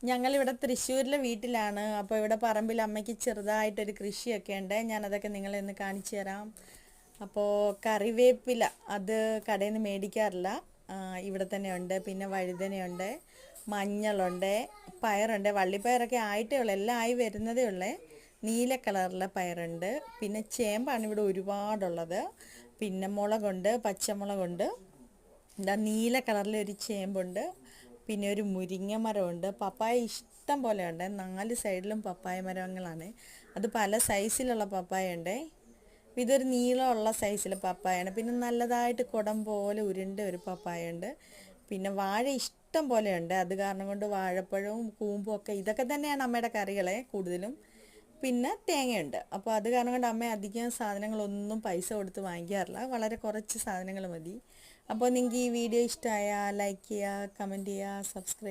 ഞങ്ങളിവിടെ തൃശ്ശൂരിലെ വീട്ടിലാണ്. അപ്പോൾ ഇവിടെ പറമ്പിൽ അമ്മയ്ക്ക് ചെറുതായിട്ടൊരു കൃഷിയൊക്കെ ഉണ്ട്. ഞാനതൊക്കെ നിങ്ങളെ ഒന്ന് കാണിച്ചു തരാം. അപ്പോൾ കറിവേപ്പില അത് കടയിൽ നിന്ന് മേടിക്കാറില്ല, ഇവിടെ തന്നെ ഉണ്ട്. പിന്നെ വഴുതനയുണ്ട്, മഞ്ഞളുണ്ട്, പയറുണ്ട്. വള്ളിപ്പയറൊക്കെ ആയിട്ടേ ഉള്ളൂ, എല്ലാം ആയി വരുന്നതേ ഉള്ളേ. നീല കളറിലെ പയറുണ്ട്. പിന്നെ ചേമ്പാണ് ഇവിടെ ഒരുപാടുള്ളത്. പിന്നെ മുളകുണ്ട്, പച്ചമുളകുണ്ട്. എന്താ നീല കളറിലൊരു ചേമ്പുണ്ട്. പിന്നെ ഒരു മുരിങ്ങ മരമുണ്ട്. പപ്പായ ഇഷ്ടം പോലെ ഉണ്ട്. 4 സൈഡിലും പപ്പായ മരങ്ങളാണ്. അത് പല സൈസിലുള്ള പപ്പായ ഉണ്ട്. ഇതൊരു നീളമുള്ള സൈസിലെ പപ്പായാണ്. പിന്നെ നല്ലതായിട്ട് കുടം പോലെ ഉരുണ്ട ഒരു പപ്പായ ഉണ്ട്. പിന്നെ വാഴ ഇഷ്ടം പോലെ ഉണ്ട്. അത് കാരണം കൊണ്ട് വാഴപ്പഴവും കൂമ്പും ഒക്കെ ഇതൊക്കെ തന്നെയാണ് അമ്മയുടെ കറികളെ കൂടുതലും. പിന്നെ തേങ്ങയുണ്ട്. അപ്പോൾ അത് കാരണം കൊണ്ട് അമ്മ അധികം സാധനങ്ങളൊന്നും പൈസ കൊടുത്ത് വാങ്ങിക്കാറില്ല, വളരെ കുറച്ച് സാധനങ്ങൾ മതി. അപ്പോൾ നിങ്ങൾക്ക് ഈ വീഡിയോ ഇഷ്ടമായാൽ ലൈക്ക് ചെയ്യുക, കമൻറ്റ് ചെയ്യുക, സബ്സ്ക്രൈബ്